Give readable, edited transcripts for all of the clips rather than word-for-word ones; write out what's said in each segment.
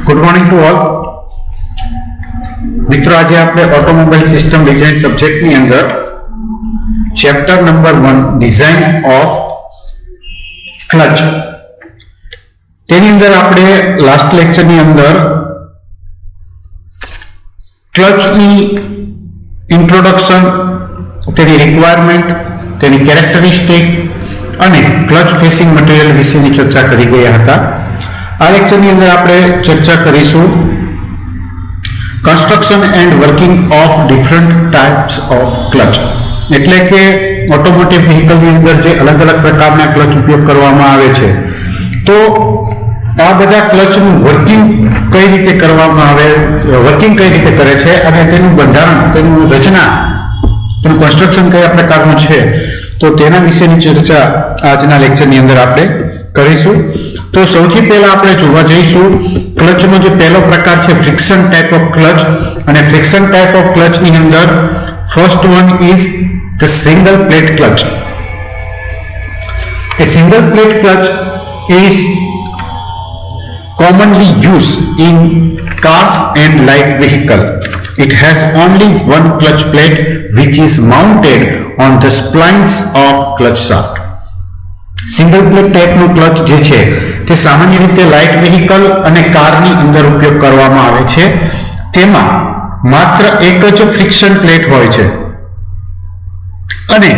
Good morning to all મિત્રો, આજે આપણે ઓટોમોબાઈલ સિસ્ટમ ડિઝાઇન સબ્જેક્ટની અંદર chapter number 1 design of clutch, તેની અંદર આપણે લાસ્ટ લેક્ચરની અંદર ક્લચની ઇન્ટ્રોડક્શન, તેની રિક્વાયરમેન્ટ, તેની કેરેક્ટરિસ્ટિક અને ક્લચ ફેસિંગ મટીરિયલ વિશેની ચર્ચા કરી ગયા હતા. આ લેક્ચરની અંદર આપણે ચર્ચા કરીશું construction and working of different types of clutch, એટલે કે ઓટોમોટિવ વ્હીકલની અંદર જે અલગ અલગ પ્રકારના ક્લચ ઉપયોગ કરવામાં આવે છે, તો આ બધા ક્લચનું વર્કિંગ કઈ રીતે કરવામાં આવે, વર્કિંગ કઈ રીતે કરે છે અને તેનું બંધારણ, તેનું રચના, તેનું કન્સ્ટ્રક્શન કયા પ્રકારનું છે, તો તેના વિશેની ચર્ચા આજના લેક્ચરની અંદર આપણે કરીશું. તો સૌથી પહેલા આપણે જોવા જઈશું ક્લચનો જે પહેલો પ્રકાર છે ફ્રિક્શન ટાઈપ ઓફ ક્લચ, અને ફ્રિક્શન ટાઈપ ઓફ ક્લચની અંદર first one is the single plate clutch. A single plate clutch is commonly used in cars and light vehicle. It has only one clutch plate which is mounted on the splines of clutch shaft. Single plate ટાઈપનું clutch જે છે તે સામાન્ય રીતે light vehicle અને કારની અંદર ઉપયોગ કરવામાં આવે છે. તેમાં માત્ર એક જ ફ્રિક્શન પ્લેટ હોય છે અને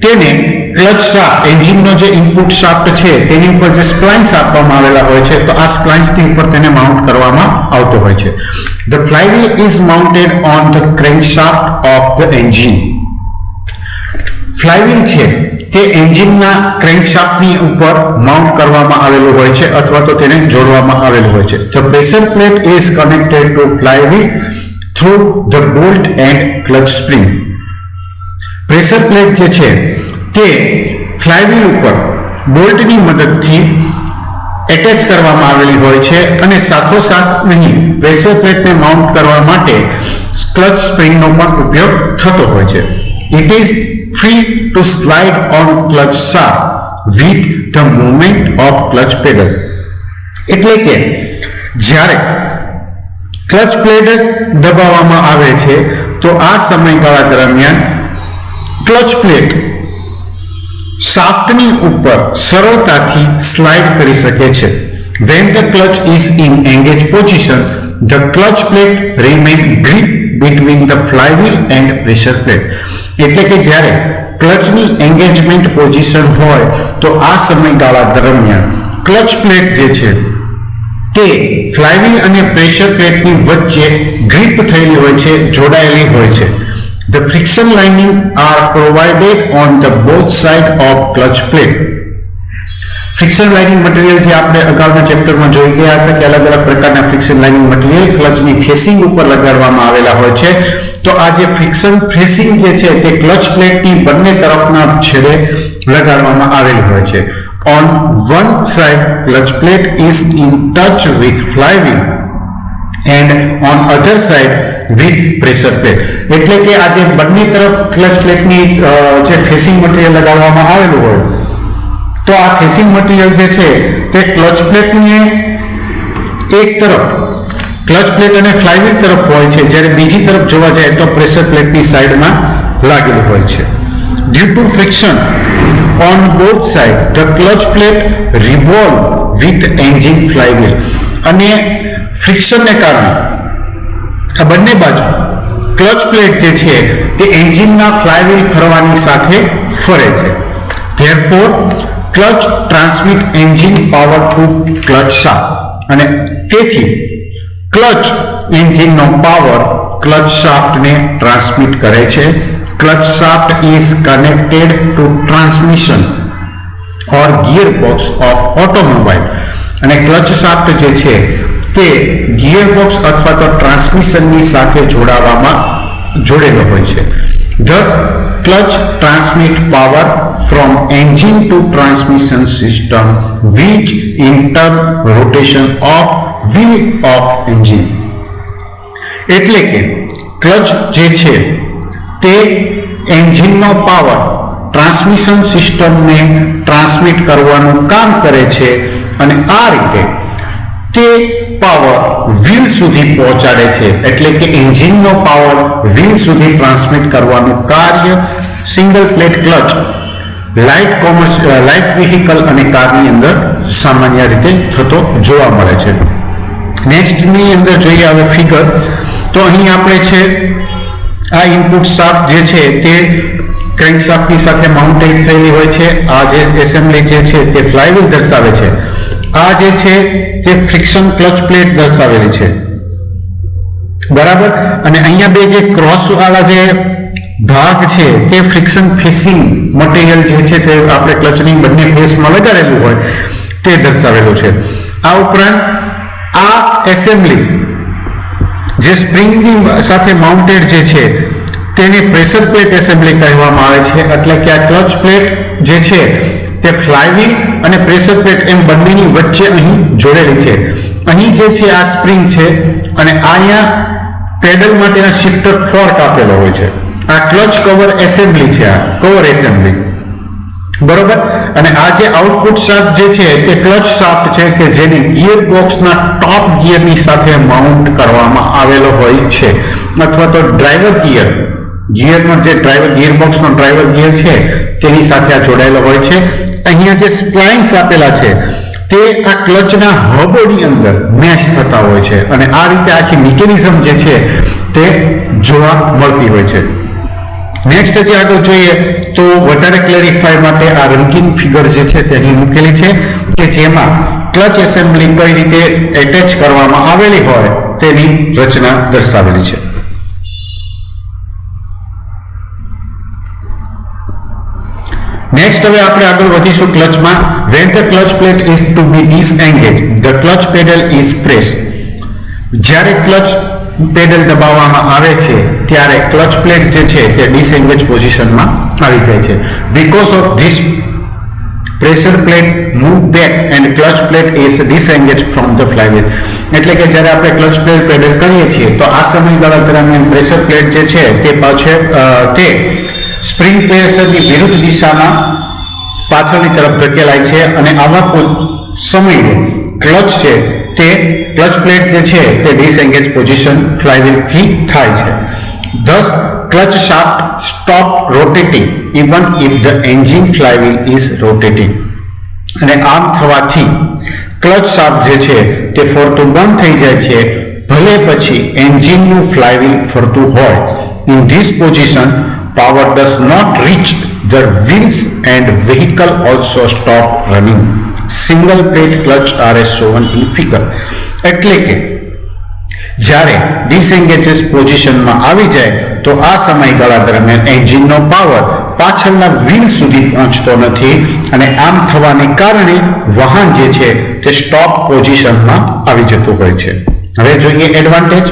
તેને ક્લચ શાફ્ટ, એન્જિનનો જે ઇનપુટ શાફ્ટ છે તેની ઉપર જે સ્પ્લાઇન્સ આપવામાં આવેલા હોય છે, તો આ સ્પ્લાઇન્સની ઉપર તેને માઉન્ટ કરવામાં આવતો હોય છે. The flywheel is mounted on the crankshaft of the engine. Flywheel છે તે એન્જિનના ક્રેન્કશાફ્ટની ઉપર માઉન્ટ કરવામાં આવેલું હોય છે અથવા તો તેને જોડવામાં આવેલું હોય છે. The pressure plate is connected to flywheel through the bolt and clutch spring. Pressure plate જે છે તે ફ્લાયવ્હીલ ઉપર બોલ્ટની મદદથી એટેચ કરવામાં આવેલી હોય છે અને સાથોસાથ અહીં પ્રેશર પ્લેટને માઉન્ટ કરવા માટે ક્લચ સ્પ્રિંગનો પણ ઉપયોગ થતો હોય છે. It is free to slide on clutch shaft with the movement of clutch pedal. એટલે કે જ્યારે ક્લચ પ્લેટ દબાવવામાં આવે છે તો આ સમયગાળા દરમિયાન ક્લચ પ્લેટ શાફ્ટની ઉપર સરળતાથી સ્લાઇડ કરી શકે છે. When the clutch is in engaged position, the clutch plate remain gripped between the flywheel and pressure plate. એટલે કે જ્યારે ક્લચની એન્ગેજમેન્ટ પોઝિશન હોય તો આ સમયગાળા દરમિયાન ક્લચ પ્લેટ જે છે તે ફ્લાયવ્હીલ અને પ્રેશર પ્લેટની વચ્ચે ગ્રીપ થયેલી હોય છે, જોડાયેલી હોય છે. The friction lining are provided on the both side of clutch plate. Friction lining material જે આપણે અગાઉના ચેપ્ટરમાં જોઈ ગયા હતા કે અલગ અલગ પ્રકારના ફ્રિક્શન લાઇનિંગ મટીરિયલ ક્લચની ફેસિંગ ઉપર લગાડવામાં આવેલા હોય છે, તો આ જે ફ્રિક્શન ફેસિંગ જે છે તે ક્લચ પ્લેટની બંને તરફના છેડે લગાડવામાં આવેલી હોય છે. On one side clutch plate is in touch with flywheel and on other side with pressure plate. એટલે કે આ જે બંને તરફ ક્લચ પ્લેટની જે ફેસિંગ મટીરિયલ લગાડવામાં આવેલું હોય, તો આ ફેસિંગ મટીરિયલ જે છે તે ક્લચ પ્લેટની એક તરફ ક્લચ પ્લેટ અને ફ્લાયવ્હીલ તરફ હોય છે, જ્યારે બીજી તરફ જોવા જાય તો પ્રેશર પ્લેટની સાઈડમાં લાગેલું હોય છે. Due to friction on both sides, the clutch plate revolve with engine flywheel. અને ફ્રિક્શનને કારણે આ બંને બાજુ ક્લચ પ્લેટ જે છે તે એન્જિનના ફ્લાયવ્હીલ ફરવાની સાથે ફરે છે. Therefore, clutch transmit engine power to clutch shaft. અને તેથી ક્લચ એન્જિનનો પાવર ક્લચ શાફ્ટને ટ્રાન્સમિટ કરે છે. Clutch shaft is connected two transmission or gear box of automobile. અને ક્લચ શાફ્ટ જે છે તે ગિયર બોક્સ અથવા તો ટ્રાન્સમિશનની સાથે જોડેલો હોય છે. Thus, clutch transmit power from engine to transmission system, which in turn rotation of wheel of engine. એટલે કે ક્લચ જે છે તે એન્જિનનો પાવર ટ્રાન્સમિશન સિસ્ટમને ટ્રાન્સમિટ કરવાનું કામ કરે છે અને આ રીતે તે પાવર વ્હીલ સુધી પહોંચાડે છે, એટલે કે એન્જિનનો પાવર વ્હીલ સુધી ટ્રાન્સમિટ કરવાનું કાર્ય single plate clutch light vehicle અને કારની અંદર સામાન્ય રીતે થતો જોવા મળે છે. નેક્સ્ટની અંદર જોઈએ હવે ફિગર, તો અહીં આપણે છે આ ઇનપુટ શાફ્ટ જે છે તે ક્રેન્કશાફ્ટની સાથે માઉન્ટેડ થયેલી હોય છે. આ જે એસેમ્બલી જે છે તે ફ્લાયવ્હીલ દર્શાવે છે. આ જે છે તે ફ્રિક્શન ક્લચ પ્લેટ દર્શાવેલી છે, બરાબર. અને અહીંયા બે જે ક્રોસ વાળા જે ભાગ છે તે ફ્રિક્શન ફેસિંગ મટીરિયલ જે છે તે આપણે ક્લચની બંને ફેસમાં લગાડેલું હોય તે દર્શાવેલું છે. આ ઉપરાંત આ એસેમ્બલી જે સ્પ્રિંગની સાથે માઉન્ટેડ જે છે તેને પ્રેશર પ્લેટ એસેમ્બલી કહેવામાં આવે છે. એટલે કે આ ક્લચ પ્લેટ જે છે તે ફ્લાયવ્હીલ અને પ્રેશર પ્લેટ એમ બંનેની વચ્ચે અહીં જોડેલી છે. અહીં જે છે આ સ્પ્રિંગ છે અને અહીંયા પેડલ માટેના શિફ્ટર ફોર્ક આપેલો હોય છે. આ ક્લચ કવર એસેમ્બલી છે, આ કવર એસેમ્બલી, બરોબર. અને આ જે આઉટપુટ શાફ્ટ જે છે તે ક્લચ શાફ્ટ છે કે જેને ગિયર બોક્સના ટોપ ગિયરની સાથે માઉન્ટ કરવામાં આવેલો હોય છે, અથવા તો ડ્રાઈવર ગિયરનો જે ગિયર બોક્સનો ડ્રાઈવર ગિયર છે તેની સાથે આ જોડાયેલો હોય છે. અહીંયા જે સ્પ્લાઇન્સ આપેલા છે તે આ ક્લચના હબોની અંદર મેશ થતા હોય છે અને આ રીતે આખી મિકેનિઝમ જે છે તે જોવા મળતી હોય છે. નેક્સ્ટ જે આગળ જોઈએ તો વધારે ક્લેરિફાઈ માટે આ રંગીન ફિગર જે છે તે અહીં મૂકેલી છે કે જેમાં ક્લચ એસેમ્બલી કઈ રીતે એટેચ કરવામાં આવેલી હોય તેની રચના દર્શાવેલી છે. નેક્સ્ટ હવે આપણે આગળ વધીશું ક્લચમાં. when the clutch plate is to be disengaged, the clutch pedal is pressed. જ્યારે ક્લચ પેડલ દબાવવામાં આવે છે ત્યારે ક્લચ પ્લેટ જે છે તે ડિસએંગેજ પોઝિશનમાં આવી જાય છે. Because of this pressure plate move back and clutch plate is disengage from the flywheel. એટલે કે જ્યારે આપણે ક્લચ પ્લેટ પેડલ કરીએ છીએ તો આ સમયગાળા દરમિયાન પ્રેશર પ્લેટ જે છે તે તે સ્પ્રિંગ પ્રેશરની વિરુદ્ધ દિશામાં પાછળની તરફ ધકેલાય છે અને આવા સમયે ક્લચ છે તે ક્લચ પ્લેટ જે છે તે ડિસએંગેજ પોઝિશન ફ્લાયવ્હીલ થી થાય છે. Thus, clutch shaft stop rotating even if the engine flywheel is rotating. અને આમ થવાથી ક્લચ શાફ્ટ જે છે તે ફરતું બંધ થઈ જાય છે ભલે પછી એન્જિનનું ફ્લાયવ્હીલ ફરતું હોય. In this position, power does not reach the wheels and vehicle also stop running. Single plate clutch are as shown in figure. એટલે કે જ્યારે ડિસએંગેજ પોઝિશનમાં આવી જાય તો આ સમયગાળા દરમિયાન એન્જિનનો પાવર પાછળના વ્હીલ સુધી પહોંચતો નથી અને આમ થવાને કારણે વાહન જે છે તે સ્ટોપ પોઝિશનમાં આવી જતું હોય છે. હવે જોઈએ advantage.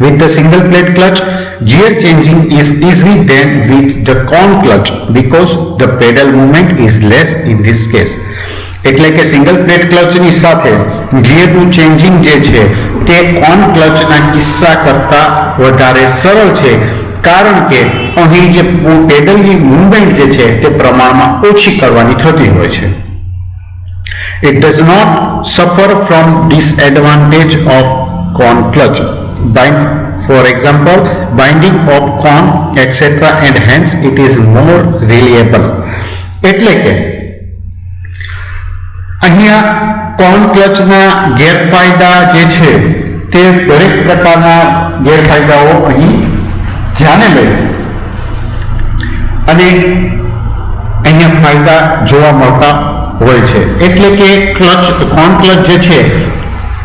With the single plate clutch, gear changing is easy than with the con clutch because the pedal movement is less in this case. એટલે કે સિંગલ પ્લેટ ક્લચની સાથે ગિયરનું ચેન્જિંગ જે છે તે કોન ક્લચના કિસ્સા કરતા વધારે સરળ છે કારણ કે અહીં જે પેડલની મૂવમેન્ટ જે છે તે પ્રમાણમાં ઓછી કરવાની થતી હોય છે. It does not suffer from disadvantage of con clutch. For example, binding of con etc. and hence it is more reliable. એટલે કે અહીંયા કોન ક્લચના ગેરફાયદા જે છે તે દરેક પ્રકારના ગેરફાયદાઓ અહીં ધ્યાને લઈ અને અહીંયા ફાયદા જોવા મળતા હોય છે. એટલે કે કોન ક્લચ જે છે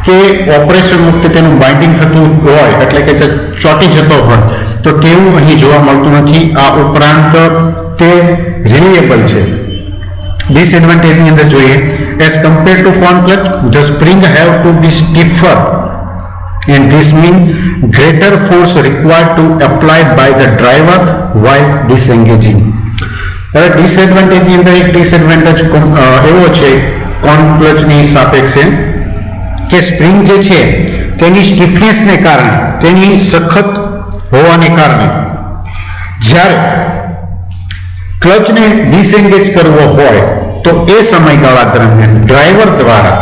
તે ઓપરેશન વખતે તેનું બાઇન્ડિંગ થતું હોય એટલે કે ચોંટી જતો હોય તો તેવું અહીં જોવા મળતું નથી. આ ઉપરાંત તે રિલાયેબલ છે. ડિસએડવાન્ટેજની અંદર જોઈએ as compared to con clutch, the spring have to be stiffer and this means greater force required to applied by the driver while disengaging. હવે ડિસએડવાન્ટેજની અંદર એક ડિસએડવાન્ટેજ એવો છે કોન ક્લચની સાપેક્ષે કે સ્પ્રિંગ જે છે તેની સ્ટીફનેસને કારણે તેની સખત હોવાને કારણે જ્યારે ક્લચને ડિસએંગેજ કરવો હોય તો એ સમયગાળા દરમિયાન ડ્રાઈવર દ્વારા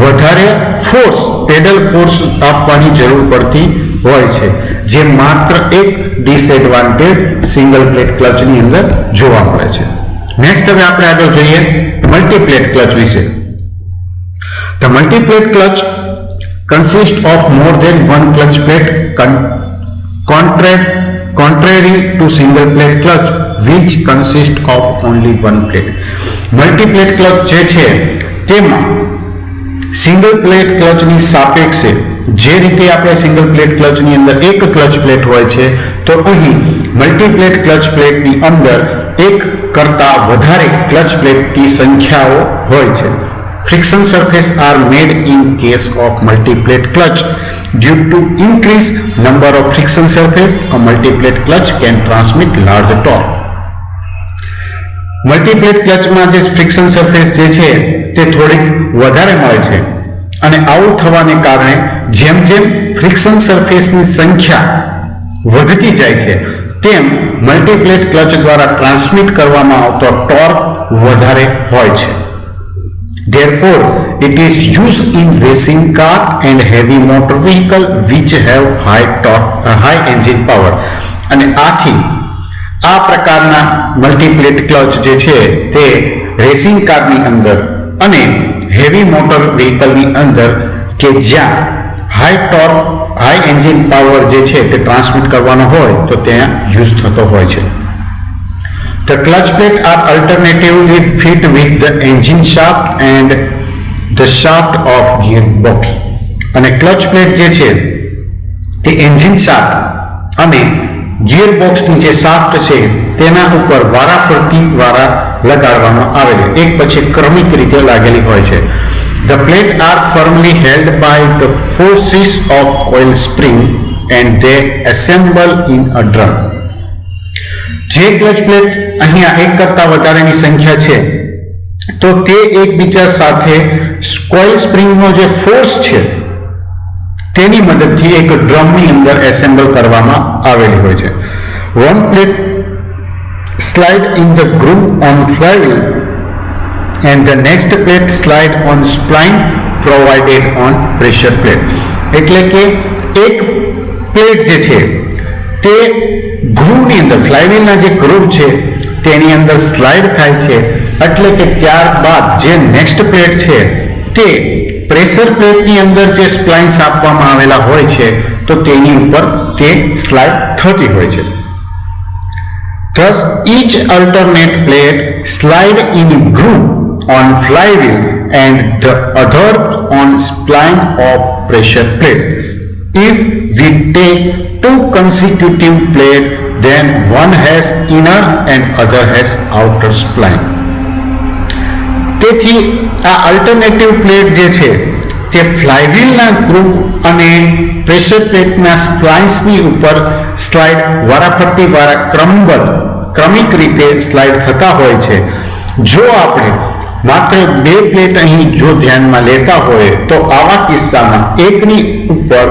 વધારે ફોર્સ પેડલ ફોર્સ આપવાની જરૂર પડતી હોય છે, જે માત્ર એક ડિસએડવાન્ટેજ સિંગલ પ્લેટ ક્લચની અંદર જોવા મળે છે. નેક્સ્ટ હવે આપણે આગળ જોઈએ મલ્ટીપ્લેટ ક્લચ વિશે. The multi-plate clutch consists of more than one clutch plate, contrary to single plate clutch which consists of only one plate. Multi-plate clutch જે છે તેમાં સિંગલ પ્લેટ ક્લચની સાપેક્ષે જે રીતે આપણે સિંગલ પ્લેટ ક્લચની અંદર એક ક્લચ પ્લેટ હોય છે, તો અહીં મલ્ટીપ્લેટ ક્લચ પ્લેટની અંદર એક કરતા વધારે ક્લચ પ્લેટની સંખ્યાઓ હોય છે. Friction surface are made in case of multi-plate clutch. Due to increased number of friction surface, a multi-plate clutch can transmit large torque. Multiplate ક્લચમાં જે ફ્રિક્શન સરફેસ જે છે તે થોડીક વધારે મળે છે, અને આવું થવાને કારણે જેમ જેમ ફ્રિક્શન સરફેસની સંખ્યા વધતી જાય છે તેમ મલ્ટીપ્લેટ ક્લચ દ્વારા ટ્રાન્સમિટ કરવામાં આવતો ટોર્ક વધારે હોય છે. Therefore, it is used in racing car and heavy motor vehicle which have high engine power. અને આથી આ પ્રકારના મલ્ટીપ્લેટ ક્લચ જે છે તે રેસિંગ કારની અંદર અને હેવી મોટર વ્હીકલની અંદર કે જ્યાં હાઈ એન્જિન પાવર જે છે તે ટ્રાન્સમિટ કરવાનો હોય તો ત્યાં યુઝ થતો હોય છે. The clutch plate are alternatively fit with the engine shaft and the shaft of gearbox. અને ક્લચ પ્લેટ જે છે તે એન્જિન શાફ્ટ અને ગિયરબોક્સની જે શાફ્ટ છે તેના ઉપર વારાફરતી લગાડવામાં આવેલી એક પછી ક્રમિક રીતે લાગેલી હોય છે. The plate are firmly held by the forces of coil spring and they assemble in a drum. જે ક્લચ પ્લેટ અહીંયા એક કરતા વધારેની સંખ્યા છે તો તે એકબીજા સાથે કોઇલ સ્પ્રિંગનો જે ફોર્સ છે તેની મદદથી એક ડ્રમની અંદર એસેમ્બલ કરવામાં આવેલી હોય છે. One plate slide in the groove on flywheel and the next plate slide on spline provided on pressure plate. એટલે કે એક પ્લેટ જે છે તે ગ્રુવની અંદર ફ્લાયવ્હીલના જે ગ્રુવ છે તેની અંદર સ્લાઇડ થાય છે, એટલે કે ત્યારબાદ જે નેક્સ્ટ પ્લેટ છે તે પ્રેશર પ્લેટની અંદર જે સ્પ્લાઇન્સ આપવામાં આવેલા હોય છે તો તેની ઉપર તે સ્લાઇડ થતી હોય છે. Thus each alternate plate slide in groove on flywheel and the other on spline of pressure plate. If we take two consecutive plates, then one has inner and other has outer spline. તેથી આ alternative plate જે છે તે ફ્લાયવ્હીલના groove અને pressure પ્લેટના સ્પ્લાઇન્સની ઉપર slide વારાફરતી ક્રમિક રીતે સ્લાઇડ થતા હોય છે. જો આપણે માત્ર બે પ્લેટ અહીં જો ધ્યાનમાં લેતા હોય તો આવા કિસ્સામાં એકની ઉપર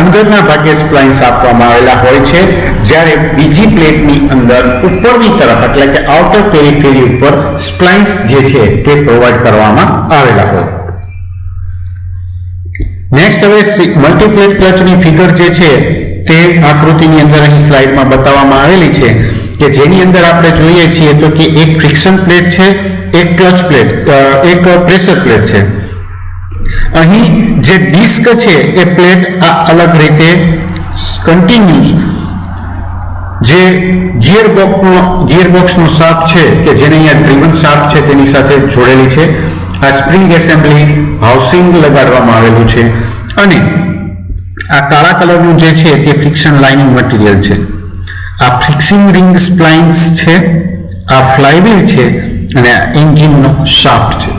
અંદરના ભાગે સ્પ્લાઇન્સ આપવામાં આવેલા હોય છે, જ્યારે બીજી પ્લેટની અંદર ઉપરની તરફ એટલે કે આઉટર પેરીફેરી ઉપર સ્પ્લાઇન્સ જે છે તે પ્રોવાઈડ કરવામાં આવેલા હોય. નેક્સ્ટ હવે મલ્ટીપ્લેટ ક્લચની ફિગર જે છે તે આકૃતિની અંદર અહીં સ્લાઇડમાં બતાવવામાં આવેલી છે કે જેની અંદર આપણે જોઈએ છીએ તો કે એક ફ્રિક્શન પ્લેટ છે, એક ક્લચ પ્લેટ, એક પ્રેશર પ્લેટ છે. અહીં જે ડિસ્ક છે એ પ્લેટ આ અલગ રીતે કન્ટિન્યુઅસ જે ગિયરબોક્સનો શાફ્ટ છે કે જેને અહીંયા ડ્રીવન શાફ્ટ છે તેની સાથે જોડેલી છે. આ સ્પ્રિંગ એસેમ્બલી હાઉસિંગ લગાડવામાં આવેલું છે અને આ કાળા કલરનું જે છે તે ફ્રિક્શન લાઇનિંગ મટીરિયલ છે. આ ફિક્સિંગ રિંગ સ્પ્લાઇન્સ છે, આ ફ્લાયવ્હીલ છે અને આ એન્જિનનો શાફ્ટ છે.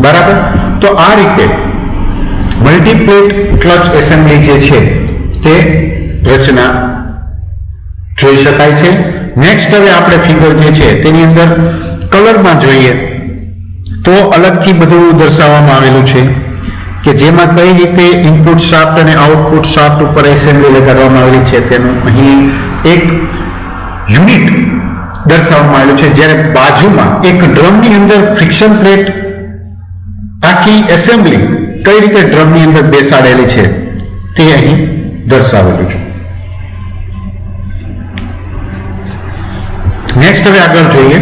બરાબર, તો આ રીતે મલ્ટીપ્લેટ ક્લચ એસેમ્બલી જે છે તે રચના જોઈ શકાય છે. નેક્સ્ટ હવે આપણે ફિગર જે છે તેની અંદર કલરમાં જોઈએ તો અલગથી બધું દર્શાવવામાં આવેલું છે કે જેમાં કઈ રીતે ઇનપુટ શાફ્ટ અને આઉટપુટ શાફ્ટ ઉપર એસેમ્બલી લગાડવામાં આવેલી છે તેનું અહીં એક યુનિટ દર્શાવવામાં આવેલું છે, જ્યારે બાજુમાં એક ડ્રમની અંદર ફ્રિક્શન પ્લેટ આખી એસેમ્બલી કઈ રીતે ડ્રમની અંદર બેસાડેલી છે તે અહીં દર્શાવેલું છે. નેક્સ્ટ હવે આગળ જોઈએ.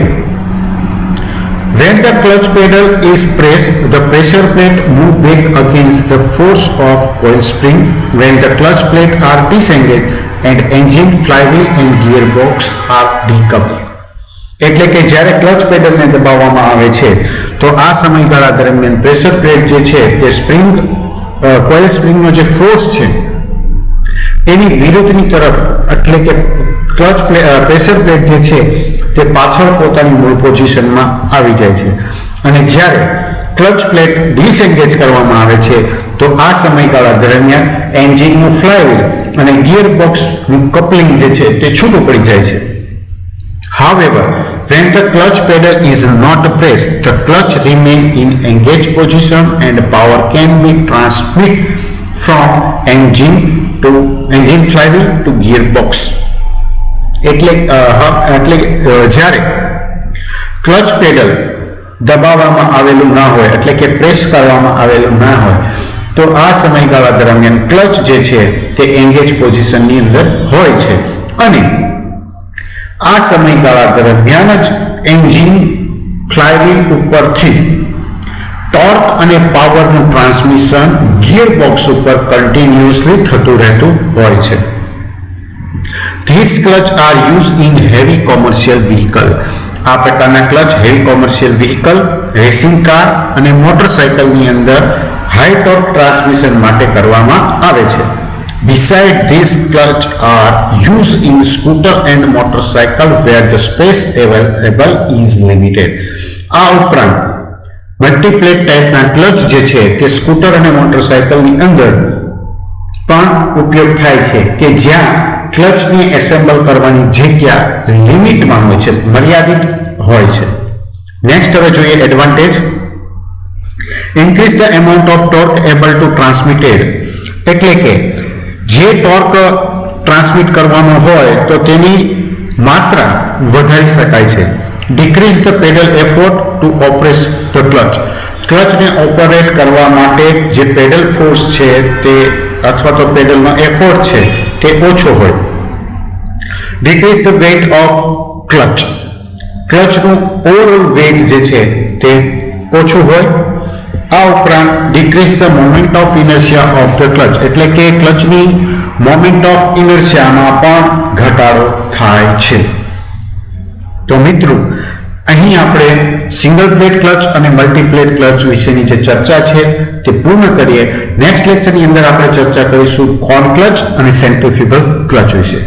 When the clutch pedal is pressed, the pressure plate move back against the force of coil spring. When the clutch plate are disengaged and engine, flywheel and gearbox are decoupled. એટલે કે જ્યારે clutch પેડલને દબાવવામાં આવે છે તો આ સમયગાળા દરમિયાન પ્રેશર પ્લેટ જે છે તે સ્પ્રિંગ કોઇલ સ્પ્રિંગનો જે ફોર્સ છે તેની વિરુદ્ધની તરફ, એટલે કે ક્લચ પ્રેશર પ્લેટ જે છે તે પાછળ પોતાની મૂળ પોઝિશનમાં આવી જાય છે, અને જ્યારે ક્લચ પ્લેટ ડિસએન્ગેજ કરવામાં આવે છે તો આ સમયગાળા દરમિયાન એન્જિનનું ફ્લાયવ્હીલ અને ગિયર બોક્સનું કપલિંગ જે છે તે છૂટું પડી જાય છે. However, when the clutch pedal is not pressed, the clutch remains in engaged position and power can be transmitted from engine flywheel to gearbox. એટલે જ્યારે ક્લચ પેડલ દબાવવામાં આવેલું ના હોય, એટલે કે પ્રેસ કરવામાં આવેલું ના હોય, તો આ સમયગાળા દરમિયાન ક્લચ જે છે તે એન્ગેજ પોઝિશનની અંદર હોય છે, અને આ સમયગાળા દરમિયાન જ એન્જિન ફ્લાયવ્હીલ ઉપરથી ટોર્ક અને પાવરનું ટ્રાન્સમિશન ગિયર બોક્સ ઉપર કન્ટિન્યુઅસલી થતું રહેતું હોય છે. These clutch are used in heavy commercial vehicle. આ પ્રકારના clutch heavy commercial vehicle, racing car અને મોટરસાઇકલની અંદર હાઈ ટોર્ક ટ્રાન્સમિશન માટે કરવામાં આવે છે. Besides, these clutch are used in scooter and motorcycle where the space available is limited. આ ઉપરાંત મલ્ટીપ્લેટ ટાઈપના ક્લચ જે છે તે સ્કૂટર અને મોટરસાઇકલની અંદર પણ ઉપયોગ થાય છે કે જ્યાં ક્લચને એસેમ્બલ કરવાની જગ્યા લિમિટમાં હોય છે, મર્યાદિત હોય છે. નેક્સ્ટ હવે જોઈએ advantage. Increase the amount of torque able to transmitted, એટલે કે જે ટોર્ક ટ્રાન્સમિટ કરવાનો હોય તો તેની માત્રા વધારી શકાય છે. Decrease the pedal effort to operate the clutch, ક્લચને ઓપરેટ કરવા માટે જે પેડલ ફોર્સ છે તે અથવા તો પેડલનો એફોર્ટ છે તે ઓછો હોય. Decrease the weight of clutch, ક્લચનું ઓવરઓલ વેઇટ જે છે તે ઓછું હોય. આ ઉપરાંત decrease the moment of inertia of the clutch, એટલે કે ક્લચની મોમેન્ટ ઓફ ઇનર્શિયામાં પણ ઘટાડો થાય છે. તો મિત્રો, અહીં આપણે સિંગલ પ્લેટ ક્લચ અને મલ્ટીપ્લેટ ક્લચ વિશેની જે ચર્ચા છે તે પૂર્ણ કરીએ. નેક્સ્ટ લેક્ચરની અંદર આપણે ચર્ચા કરીશું કોન ક્લચ અને સેન્ટ્રીફ્યુગલ ક્લચ વિશે.